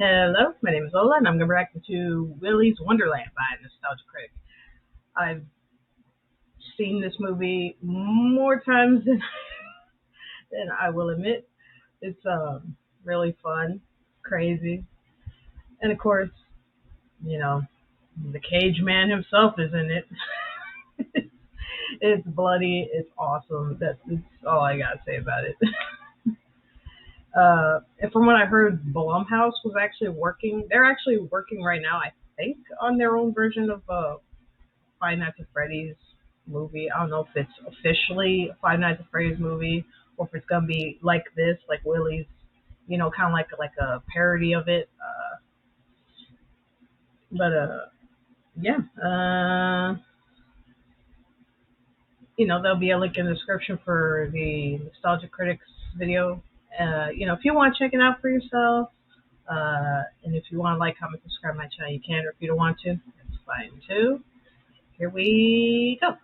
Hello, my name is Ola, and I'm going to react to Willy's Wonderland by Nostalgia Critic. I've seen this movie more times than I will admit. It's really fun, crazy, and of course, you know, the Cage Man himself is in it. It's bloody, it's awesome. That's all I gotta say about it. And from what I heard, Blumhouse was actually working. They're actually working right now, I think, on their own version of Five Nights at Freddy's movie. I don't know if it's officially a Five Nights at Freddy's movie or if it's gonna be like this, like Willy's, kind of like a parody of it. But yeah. There'll be a link in the description for the Nostalgia Critics video. If you want to check it out for yourself, and if you want to like, comment, subscribe to my channel, you can. Or if you don't want to, that's fine too. Here we go.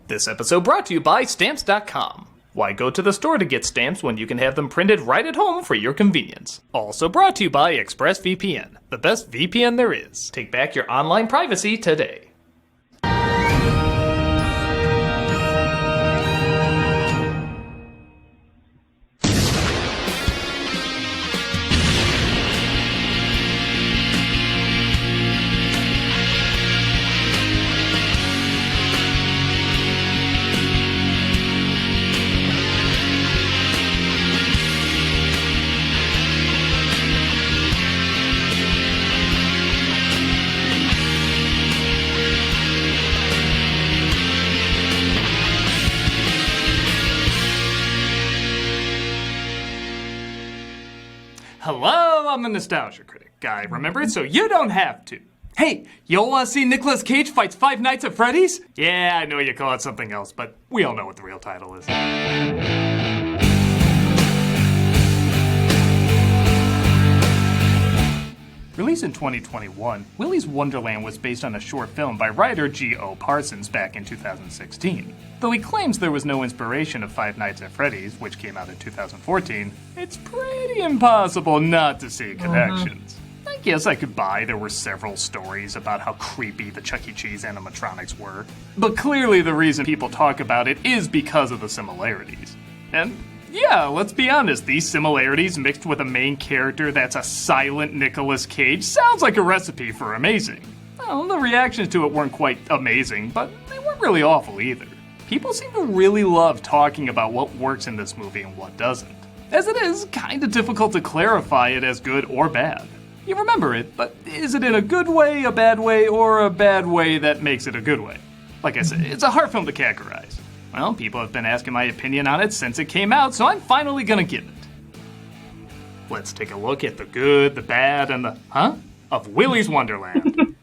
This episode brought to you by Stamps.com. Why go to the store to get stamps when you can have them printed right at home for your convenience? Also brought to you by ExpressVPN, the best VPN there is. Take back your online privacy today. Hello, I'm the Nostalgia Critic guy, remember it? So you don't have to. Hey, you want to see Nicolas Cage fights Five Nights at Freddy's? Yeah, I know you call it something else, but we all know what the real title is. Released in 2021, Willy's Wonderland was based on a short film by writer G.O. Parsons back in 2016. Though he claims there was no inspiration of Five Nights at Freddy's, which came out in 2014, it's pretty impossible not to see connections. I guess I could buy there were several stories about how creepy the Chuck E. Cheese animatronics were, but clearly the reason people talk about it is because of the similarities. And yeah, let's be honest, these similarities mixed with a main character that's a silent Nicolas Cage sounds like a recipe for amazing. Well, the reactions to it weren't quite amazing, but they weren't really awful either. People seem to really love talking about what works in this movie and what doesn't, as it is kinda difficult to clarify it as good or bad. You remember it, but is it in a good way, a bad way, or a bad way that makes it a good way? Like I said, it's a hard film to categorize. Well, people have been asking my opinion on it since it came out, so I'm finally gonna give it. Let's take a look at the good, the bad, and the of Willy's Wonderland.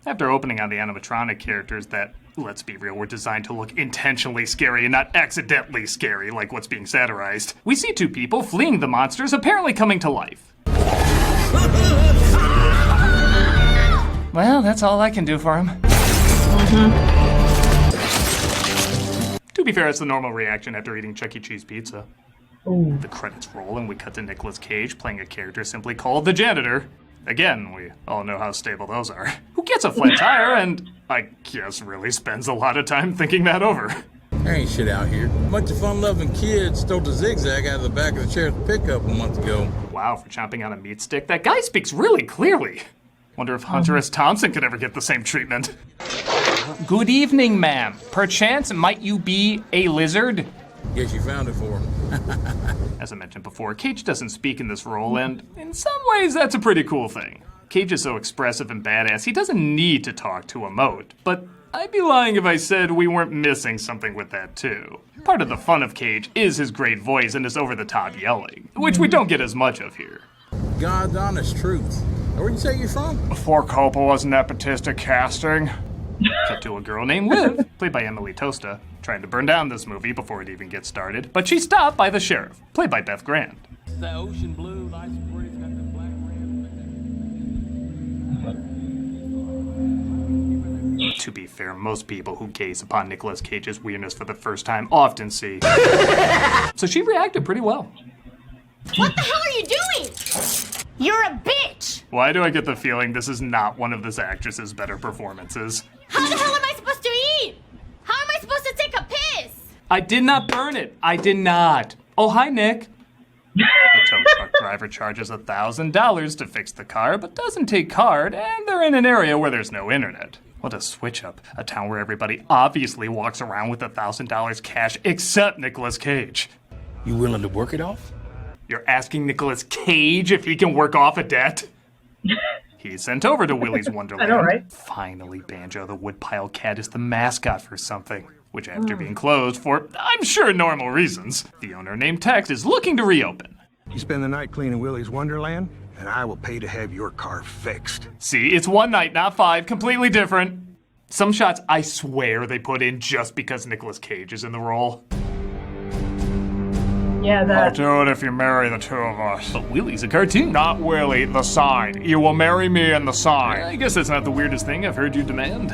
After opening on the animatronic characters that, let's be real, were designed to look intentionally scary and not accidentally scary like what's being satirized, we see two people fleeing the monsters apparently coming to life. Well, that's all I can do for him. To be fair, it's the normal reaction after eating Chuck E. Cheese pizza. Ooh. The credits roll and we cut to Nicolas Cage playing a character simply called the Janitor. Again, we all know how stable those are. Who gets a flat tire and, I guess, really spends a lot of time thinking that over. There ain't shit out here. A bunch of fun-loving kids stole the zigzag out of the back of the sheriff's pickup a month ago. Wow, for chomping on a meat stick, that guy speaks really clearly. Wonder if Hunter S. Thompson could ever get the same treatment. Good evening, ma'am. Perchance, might you be a lizard? Guess you found it for him. As I mentioned before, Cage doesn't speak in this role, and in some ways that's a pretty cool thing. Cage is so expressive and badass, he doesn't need to talk to emote, but I'd be lying if I said we weren't missing something with that too. Part of the fun of Cage is his great voice and his over-the-top yelling, which we don't get as much of here. God's honest truth. Where'd you say you're from? Before Coppola's nepotistic casting. Cut to a girl named Liv, played by Emily Tosta, trying to burn down this movie before it even gets started, but she's stopped by the sheriff, played by Beth Grant. The ocean blue, nice and pretty, got the black rim. To be fair, most people who gaze upon Nicolas Cage's weirdness for the first time often see. So she reacted pretty well. What the hell are you doing? You're a bitch! Why do I get the feeling this is not one of this actress's better performances? How the hell am I supposed to eat? How am I supposed to take a piss? I did not burn it. I did not. Oh, hi, Nick. The tow truck driver charges $1,000 to fix the car, but doesn't take card, and they're in an area where there's no internet. What a switch up. A town where everybody obviously walks around with $1,000 cash except Nicolas Cage. You willing to work it off? You're asking Nicolas Cage if he can work off a debt? He's sent over to Willy's Wonderland. I know, right? Finally, Banjo the Woodpile Cat is the mascot for something, which after being closed for, I'm sure, normal reasons, the owner named Tex is looking to reopen. You spend the night cleaning Willy's Wonderland, and I will pay to have your car fixed. See, it's one night, not 5, completely different. Some shots I swear they put in just because Nicolas Cage is in the role. Yeah, I'll that. do it if you marry the two of us. But Willy's a cartoon. Not Willy, the sign. You will marry me in the sign. I guess that's not the weirdest thing I've heard you demand.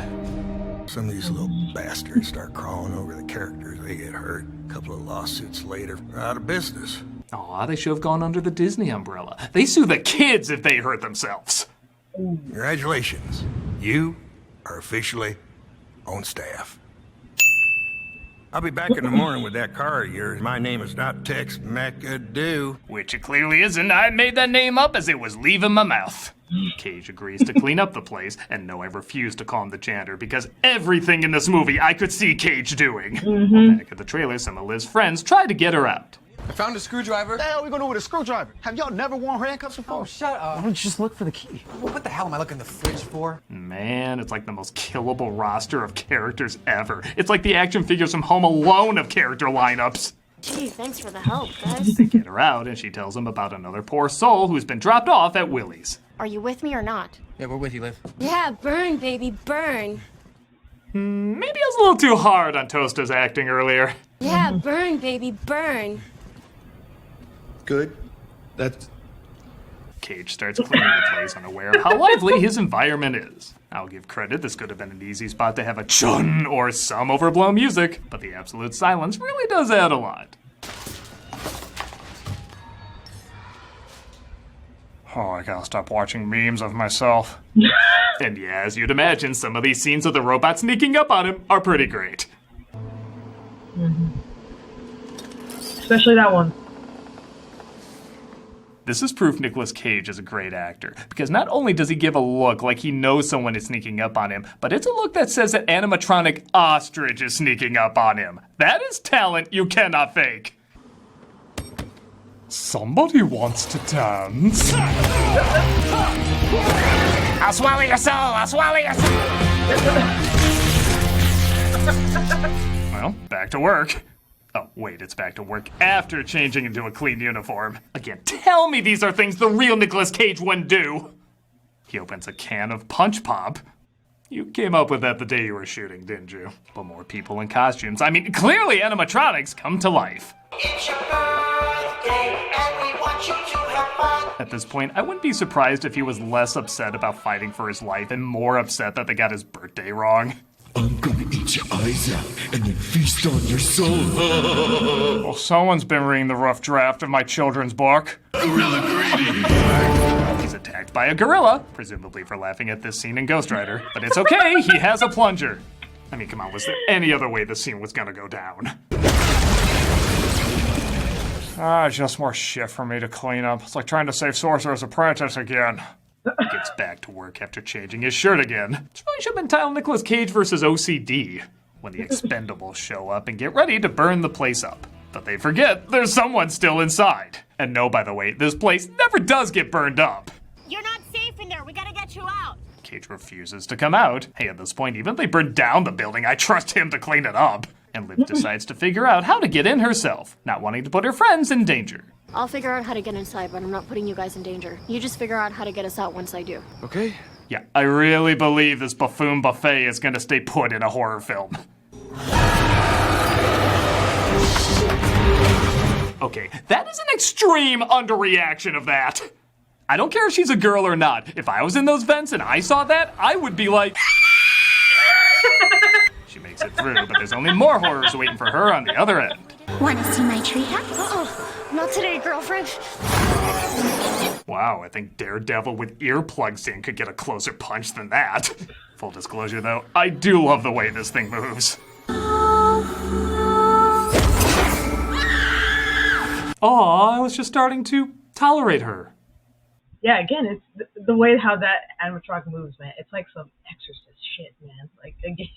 Some of these little bastards start crawling over the characters. They get hurt. A couple of lawsuits later, they're out of business. Aw, they should have gone under the Disney umbrella. They sue the kids if they hurt themselves. Congratulations. You are officially on staff. I'll be back in the morning with that car of yours. My name is not Tex McAdoo. Which it clearly isn't. I made that name up as it was leaving my mouth. Cage agrees to clean up the place, and no, I refuse to call him the janitor because everything in this movie I could see Cage doing. Back at the trailer, some of Liv's friends try to get her out. I found a screwdriver. What the hell are we gonna do with a screwdriver? Have y'all never worn handcuffs before? Oh, shut up. Why don't you just look for the key? What the hell am I looking in the fridge for? Man, it's like the most killable roster of characters ever. It's like the action figures from Home Alone of character lineups. Gee, thanks for the help, guys. They get her out, and she tells them about another poor soul who's been dropped off at Willy's. Are you with me or not? Yeah, we're with you, Liv. Yeah, burn, baby, burn. Maybe I was a little too hard on Tosta's acting earlier. Yeah, burn, baby, burn. Good. That's... Cage starts cleaning the place, unaware of how lively his environment is. I'll give credit, this could have been an easy spot to have a chun or some overblown music, but the absolute silence really does add a lot. Oh, I gotta stop watching memes of myself. And yeah, as you'd imagine, some of these scenes of the robot sneaking up on him are pretty great. Especially that one. This is proof Nicolas Cage is a great actor, because not only does he give a look like he knows someone is sneaking up on him, but it's a look that says that animatronic ostrich is sneaking up on him. That is talent you cannot fake. Somebody wants to dance. I'll swallow your soul, I'll swallow your soul. Well, back to work. Oh, wait, it's back to work after changing into a clean uniform. Again, tell me these are things the real Nicolas Cage wouldn't do. He opens a can of Punch Pop. You came up with that the day you were shooting, didn't you? But more people in costumes. I mean, clearly animatronics come to life. It's your birthday and we want you to have fun. At this point, I wouldn't be surprised if he was less upset about fighting for his life and more upset that they got his birthday wrong. I'm gonna eat your eyes out and then feast on your soul. Well, someone's been reading the rough draft of my children's book. Gorilla greedy. He's attacked by a gorilla, presumably for laughing at this scene in Ghost Rider. But it's okay, he has a plunger. I mean, come on, was there any other way the scene was gonna go down? Just more shit for me to clean up. It's like trying to save Sorcerer's Apprentice again. He gets back to work after changing his shirt again. This really should have been titled Nicolas Cage versus OCD, when the Expendables show up and get ready to burn the place up. But they forget there's someone still inside. And no, by the way, this place never does get burned up. You're not safe in there. We gotta get you out. Cage refuses to come out. Hey, at this point, even if they burn down the building, I trust him to clean it up. And Liv decides to figure out how to get in herself, not wanting to put her friends in danger. I'll figure out how to get inside, but I'm not putting you guys in danger. You just figure out how to get us out once I do. Okay. Yeah, I really believe this buffoon buffet is gonna stay put in a horror film. Okay, that is an extreme underreaction of that. I don't care if she's a girl or not. If I was in those vents and I saw that, I would be like... She makes it through, but there's only more horrors waiting for her on the other end. Want to see my treehouse? Not today, girlfriend. Wow, I think Daredevil with earplugs in could get a closer punch than that. Full disclosure though, I do love the way this thing moves. Aw, I was just starting to tolerate her. Yeah, again, it's the way how that animatronic moves, man. It's like some Exorcist shit, man. Like, again,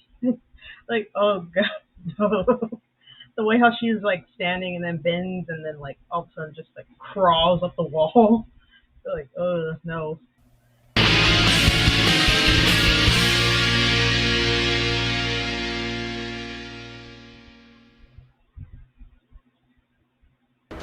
like, oh god, no. The way how she's like standing and then bends and then like all of a sudden just like crawls up the wall. Like, oh no.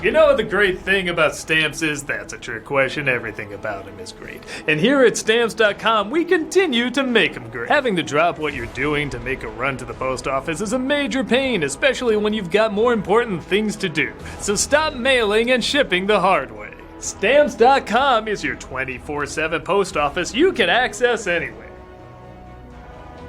You know, the great thing about stamps is that's a trick question. Everything about them is great. And here at Stamps.com, we continue to make them great. Having to drop what you're doing to make a run to the post office is a major pain, especially when you've got more important things to do. So stop mailing and shipping the hard way. Stamps.com is your 24/7 post office you can access anywhere.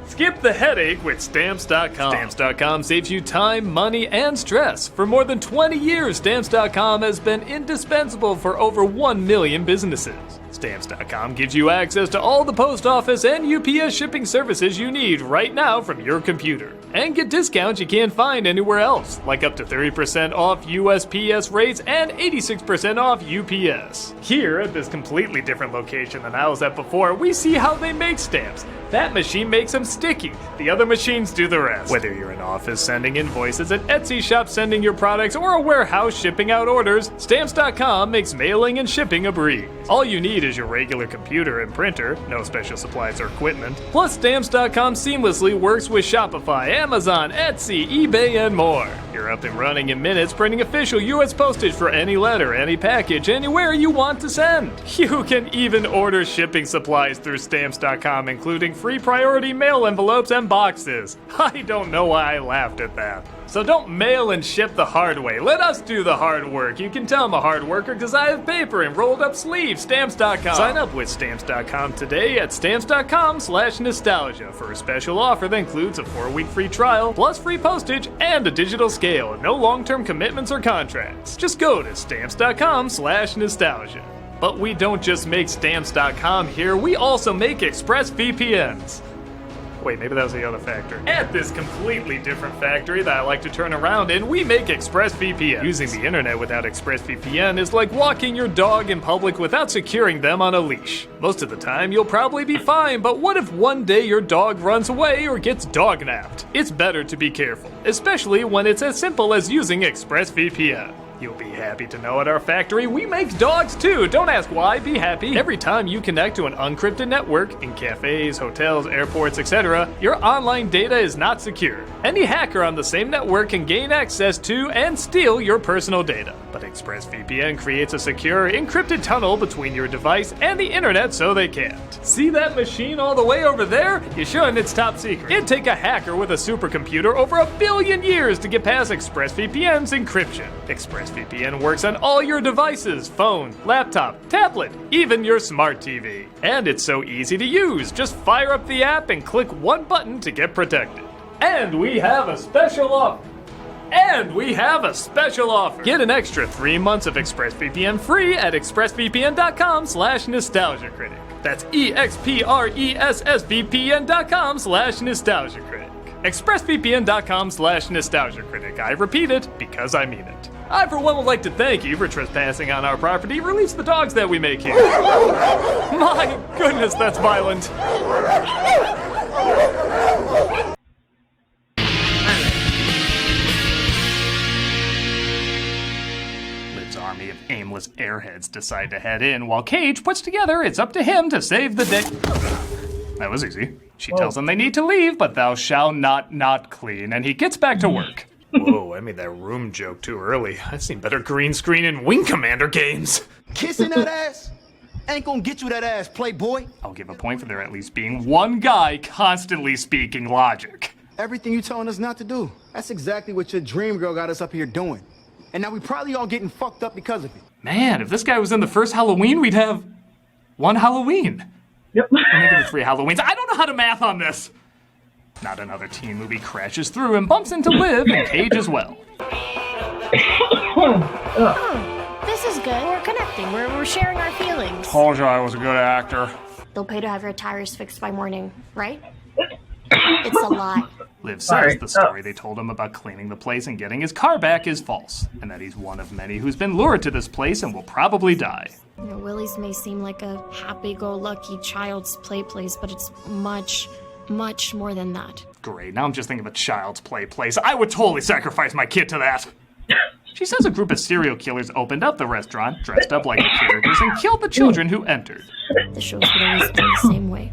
Skip the headache with Stamps.com. Stamps.com saves you time, money, and stress. For more than 20 years, Stamps.com has been indispensable for over 1 million businesses. Stamps.com gives you access to all the post office and UPS shipping services you need right now from your computer. And get discounts you can't find anywhere else, like up to 30% off USPS rates and 86% off UPS. Here, at this completely different location than I was at before, we see how they make stamps. That machine makes them sticky. The other machines do the rest. Whether you're an office sending invoices, an Etsy shop sending your products, or a warehouse shipping out orders, Stamps.com makes mailing and shipping a breeze. All you need is your regular computer and printer, no special supplies or equipment. Plus, Stamps.com seamlessly works with Shopify, Amazon, Etsy, eBay, and more. You're up and running in minutes, printing official U.S. postage for any letter, any package, anywhere you want to send. You can even order shipping supplies through Stamps.com, including free priority mail envelopes and boxes. I don't know why I laughed at that. So don't mail and ship the hard way. Let us do the hard work. You can tell I'm a hard worker because I have paper and rolled up sleeves. Stamps.com. Sign up with Stamps.com today at Stamps.com/nostalgia for a special offer that includes a 4-week free trial, plus free postage and a digital scale. No long-term commitments or contracts. Just go to Stamps.com/nostalgia. But we don't just make Stamps.com here, we also make ExpressVPNs. Wait, maybe that was the other factory. At this completely different factory that I like to turn around in, we make ExpressVPN. Using the internet without ExpressVPN is like walking your dog in public without securing them on a leash. Most of the time, you'll probably be fine, but what if one day your dog runs away or gets dog-napped? It's better to be careful, especially when it's as simple as using ExpressVPN. You'll be happy to know at our factory we make dogs too. Don't ask why, be happy. Every time you connect to an unencrypted network in cafes, hotels, airports, etc., your online data is not secure. Any hacker on the same network can gain access to and steal your personal data. But ExpressVPN creates a secure, encrypted tunnel between your device and the internet so they can't. See that machine all the way over there? You shouldn't, it's top secret. It'd take a hacker with a supercomputer over 1 billion years to get past ExpressVPN's encryption. ExpressVPN works on all your devices, phone, laptop, tablet, even your smart TV. And it's so easy to use. Just fire up the app and click one button to get protected. And we have a special offer. Get an extra 3 months of ExpressVPN free at expressvpn.com/nostalgiacritic. That's expressvpn.com/nostalgiacritic. expressvpn.com/nostalgiacritic. I repeat it because I mean it. I, for one, would like to thank you for trespassing on our property. Release the dogs that we make here. My goodness, that's violent. Liv's army of aimless airheads decide to head in, while Cage puts together it's up to him to save the day. That was easy. She tells them they need to leave, but thou shalt not clean, and he gets back to work. Whoa, I made that room joke too early. I've seen better green screen in Wing Commander games. Kissing that ass ain't gonna get you that ass, playboy. I'll give a point for there at least being one guy constantly speaking logic. Everything you telling us not to do, that's exactly what your dream girl got us up here doing. And now we probably all getting fucked up because of it. Man, if this guy was in the first Halloween, we'd have one Halloween. Yep. Or maybe the 3 Halloweens. I don't know how to math on this. Not another teen movie crashes through and bumps into Liv and Cage as well. This is good. We're connected. acting. We're sharing our feelings. Told you I was a good actor. They'll pay to have your tires fixed by morning, right? It's a lie. Liv says the story they told him about cleaning the place and getting his car back is false, and that he's one of many who's been lured to this place and will probably die. You know, Willy's may seem like a happy-go-lucky child's play place, but it's much, much more than that. Great, now I'm just thinking of a child's play place. I would totally sacrifice my kid to that. She says a group of serial killers opened up the restaurant, dressed up like the characters, and killed the children who entered. The shows would always be the same way.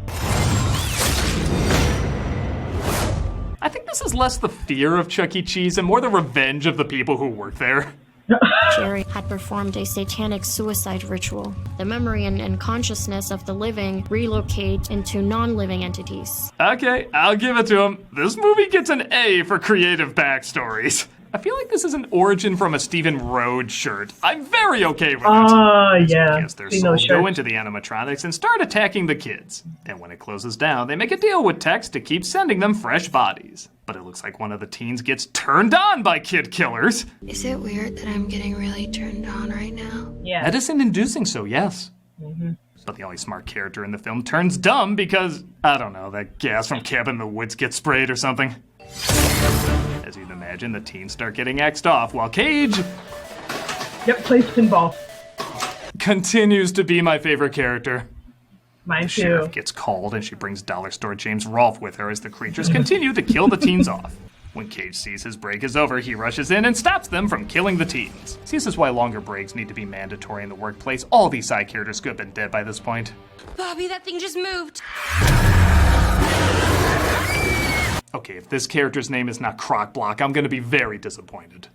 I think this is less the fear of Chuck E. Cheese and more the revenge of the people who work there. Jerry had performed a satanic suicide ritual. The memory and consciousness of the living relocate into non-living entities. Okay, I'll give it to him. This movie gets an A for creative backstories. I feel like this is an origin from a Stephen Rhodes shirt. I'm very okay with it. Yeah. Yes, their souls go into the animatronics and start attacking the kids. And when it closes down, they make a deal with Tex to keep sending them fresh bodies. But it looks like one of the teens gets turned on by kid killers. Is it weird that I'm getting really turned on right now? Yeah. Medicine inducing so, yes. But the only smart character in the film turns dumb because, I don't know, that gas from Cabin in the Woods gets sprayed or something. As you'd imagine, the teens start getting axed off while Cage... Yep, plays pinball. ...continues to be my favorite character. Mine The too. sheriff gets called and she brings dollar store James Rolfe with her as the creatures continue to kill the teens off. When Cage sees his break is over, he rushes in and stops them from killing the teens. See, this is why longer breaks need to be mandatory in the workplace. All these side characters could have been dead by this point. Bobby, that thing just moved. Okay, if this character's name is not Croc Block, I'm gonna be very disappointed.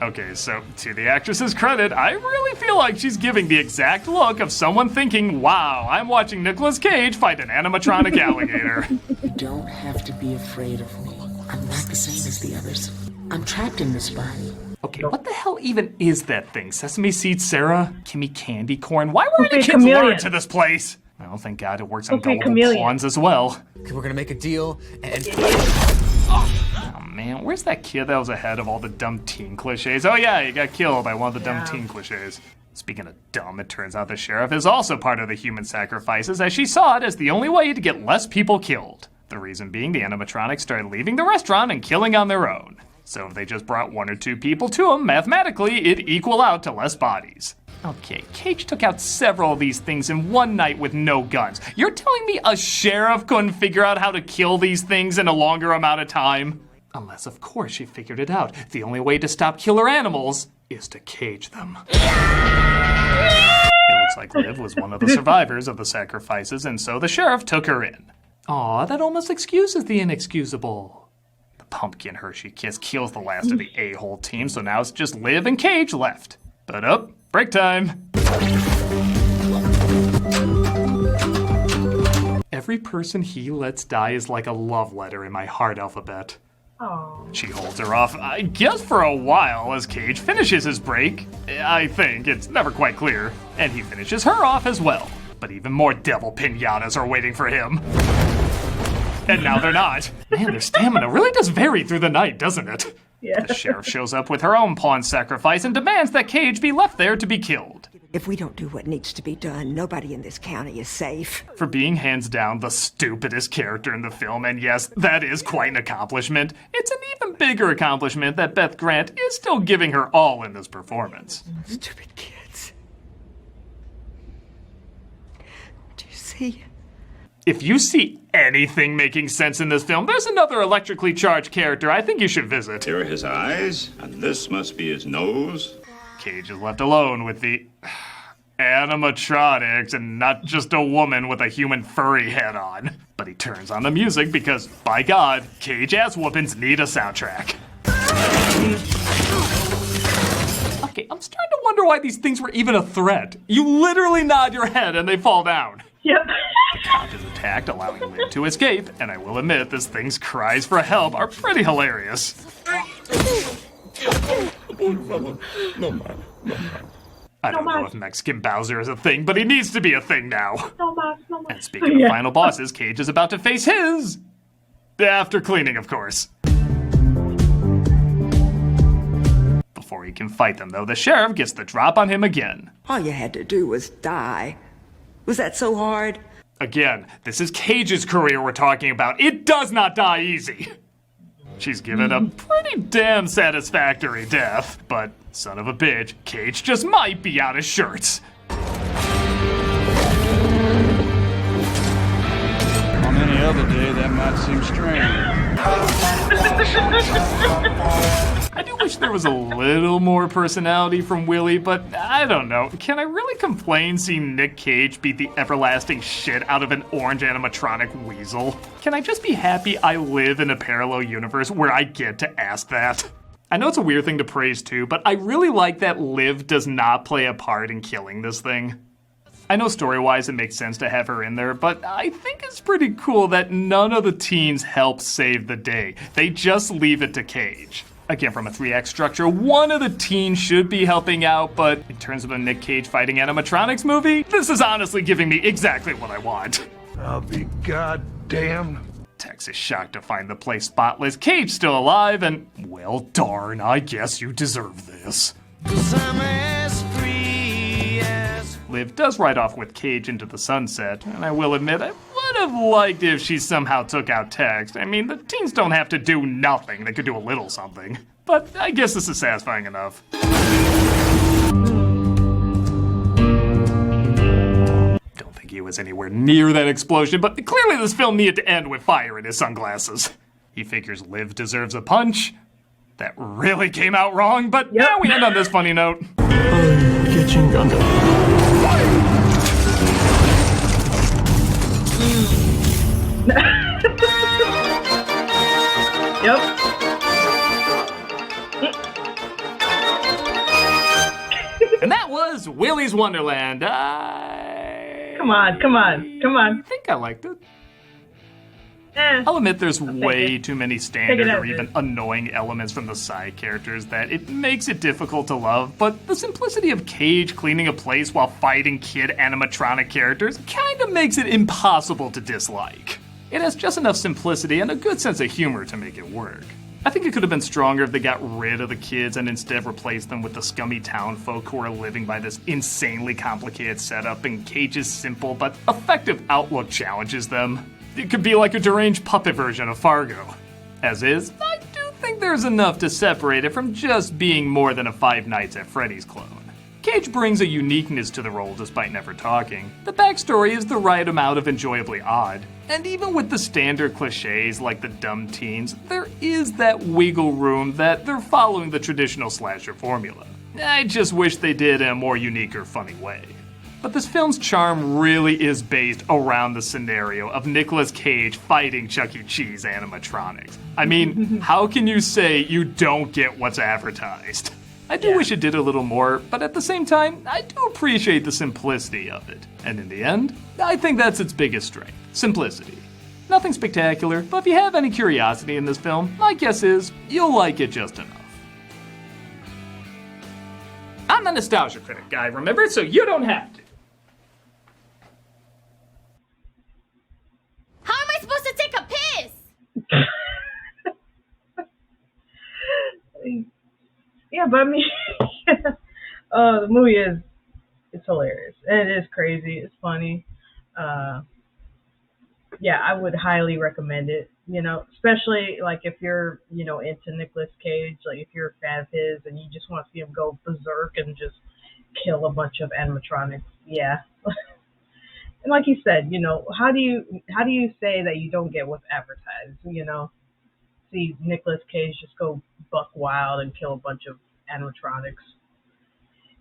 Okay, so to the actress's credit, I really feel like she's giving the exact look of someone thinking, wow, I'm watching Nicolas Cage fight an animatronic alligator. You don't have to be afraid of me. I'm not the same as the others. I'm trapped in this body. Okay, what the hell even is that thing? Sesame Seed Sarah? Kimmy Candy Corn? Why were any kids Chameleon. lured to this place? Well, thank God it works on gullible Chameleon. pawns as well. Okay, we're gonna make a deal and... Oh man, where's that kid that was ahead of all the dumb teen cliches? Oh yeah, he got killed by one of the dumb teen cliches. Speaking of dumb, it turns out the sheriff is also part of the human sacrifices, as she saw it as the only way to get less people killed. The reason being the animatronics started leaving the restaurant and killing on their own. So if they just brought 1 or 2 people to them, mathematically, it'd equal out to less bodies. Okay, Cage took out several of these things in one night with no guns. You're telling me a sheriff couldn't figure out how to kill these things in a longer amount of time? Unless, of course, she figured it out. The only way to stop killer animals is to cage them. It looks like Liv was one of the survivors of the sacrifices, and so the sheriff took her in. Aw, that almost excuses the inexcusable. The pumpkin Hershey kiss kills the last of the a-hole team, so now it's just Liv and Cage left. But break time. Every person he lets die is like a love letter in my heart alphabet. Oh. She holds her off, I guess for a while, as Cage finishes his break. I think, it's never quite clear. And he finishes her off as well. But even more devil pinatas are waiting for him. And now they're not. Man, their stamina really does vary through the night, doesn't it? Yeah. The sheriff shows up with her own pawn sacrifice and demands that Cage be left there to be killed. If we don't do what needs to be done, nobody in this county is safe. For being hands down the stupidest character in the film, and yes, that is quite an accomplishment, it's an even bigger accomplishment that Beth Grant is still giving her all in this performance. Stupid kids. Do you see? If you see anything making sense in this film, there's another electrically charged character I think you should visit. Here are his eyes, and this must be his nose. Cage is left alone with the animatronics and not just a woman with a human furry head on. But he turns on the music because, by God, Cage ass whoopins need a soundtrack. Okay, I'm starting to wonder why these things were even a threat. You literally nod your head and they fall down. Yep. The cop is attacked, allowing Liv to escape, and I will admit this thing's cries for help are pretty hilarious. I don't know if Mexican Bowser is a thing, but he needs to be a thing now. And speaking of final bosses, Cage is about to face his... after cleaning, of course. Before he can fight them, though the sheriff gets the drop on him again. All you had to do was die. Was that so hard? Again, this is Cage's career we're talking about. It does not die easy. She's given a pretty damn satisfactory death, but son of a bitch, Cage just might be out of shirts. On any other day, that might seem strange. I do wish there was a little more personality from Willy, but I don't know. Can I really complain seeing Nick Cage beat the everlasting shit out of an orange animatronic weasel? Can I just be happy I live in a parallel universe where I get to ask that? I know it's a weird thing to praise too, but I really like that Liv does not play a part in killing this thing. I know story-wise it makes sense to have her in there, but I think it's pretty cool that none of the teens help save the day. They just leave it to Cage. Again, from a 3-act structure, one of the teens should be helping out, but in terms of a Nick Cage fighting animatronics movie, this is honestly giving me exactly what I want. I'll be goddamned. Tex is shocked to find the place spotless, Cage still alive, and well darn, I guess you deserve this. 'Cause I'm as free as... Liv does ride off with Cage into the sunset, and I will admit I would have liked if she somehow took out Tex. I mean, the teens don't have to do nothing, they could do a little something. But I guess this is satisfying enough. Don't think he was anywhere near that explosion, but clearly this film needed to end with fire in his sunglasses. He figures Liv deserves a punch. That really came out wrong, but now we end on this funny note. Catching under. Yep. And that was Willy's Wonderland. Come on. I think I liked it. Eh, I'll admit there's way too many standard out, or even annoying elements from the side characters that it makes it difficult to love, but the simplicity of Cage cleaning a place while fighting kid animatronic characters kind of makes it impossible to dislike. It has just enough simplicity and a good sense of humor to make it work. I think it could have been stronger if they got rid of the kids and instead replaced them with the scummy town folk who are living by this insanely complicated setup, and Cage's simple but effective outlook challenges them. It could be like a deranged puppet version of Fargo. As is, I do think there's enough to separate it from just being more than a Five Nights at Freddy's clone. Cage brings a uniqueness to the role despite never talking. The backstory is the right amount of enjoyably odd. And even with the standard cliches like the dumb teens, there is that wiggle room that they're following the traditional slasher formula. I just wish they did in a more unique or funny way. But this film's charm really is based around the scenario of Nicolas Cage fighting Chuck E. Cheese animatronics. I mean, how can you say you don't get what's advertised? I do wish it did a little more, but at the same time, I do appreciate the simplicity of it. And in the end, I think that's its biggest strength. Simplicity. Nothing spectacular, but if you have any curiosity in this film, my guess is you'll like it just enough. I'm the Nostalgia Critic guy, remember? So you don't have to. How am I supposed to take a piss? Yeah, but I mean, the movie it's hilarious. And it is crazy. It's funny. Yeah, I would highly recommend it, you know, especially like if you're, you know, into Nicolas Cage, like if you're a fan of his and you just want to see him go berserk and just kill a bunch of animatronics. Yeah. And like you said, you know, how do you say that you don't get what's advertised, you know? See Nicolas Cage just go buck wild and kill a bunch of animatronics.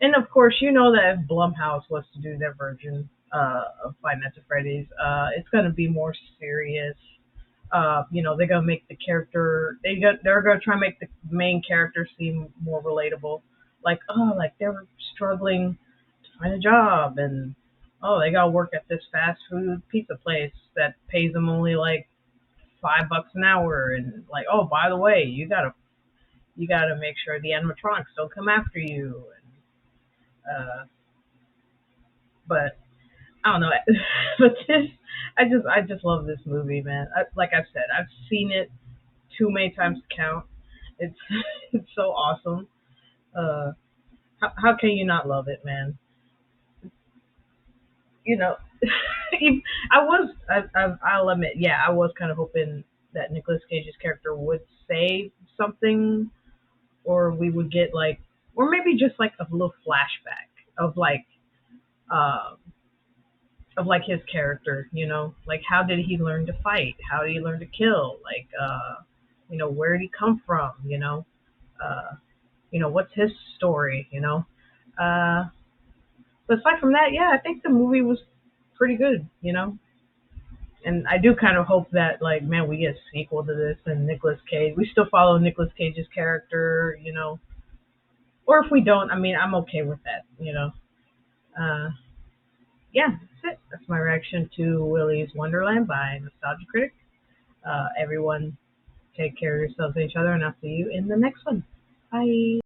And of course, you know that if Blumhouse was to do their version of Five Nights at Freddy's, it's going to be more serious. You know, they're going to make the character, they're going to try and make the main character seem more relatable. Like, oh, like they're struggling to find a job, and oh, they got to work at this fast food pizza place that pays them only like $5 an hour, and like, oh, by the way, you gotta make sure the animatronics don't come after you. And, but I don't know. But this, I just love this movie, man. Like I said, I've seen it too many times to count. It's so awesome. How can you not love it, man? You know, I'll admit, yeah, I was kind of hoping that Nicolas Cage's character would say something, or we would get like, or maybe just like a little flashback uh, of like his character, like how did he learn to fight? How did he learn to kill? Like, where did he come from? Uh, what's his story? But aside from that, yeah, I think the movie was pretty good. And I do kind of hope that, like, man, we get a sequel to this and Nicolas Cage. We still follow Nicolas Cage's character. Or if we don't, I mean, I'm okay with that. Uh, yeah, that's it. That's my reaction to Willy's Wonderland by Nostalgia Critic. Everyone, take care of yourselves and each other, and I'll see you in the next one. Bye.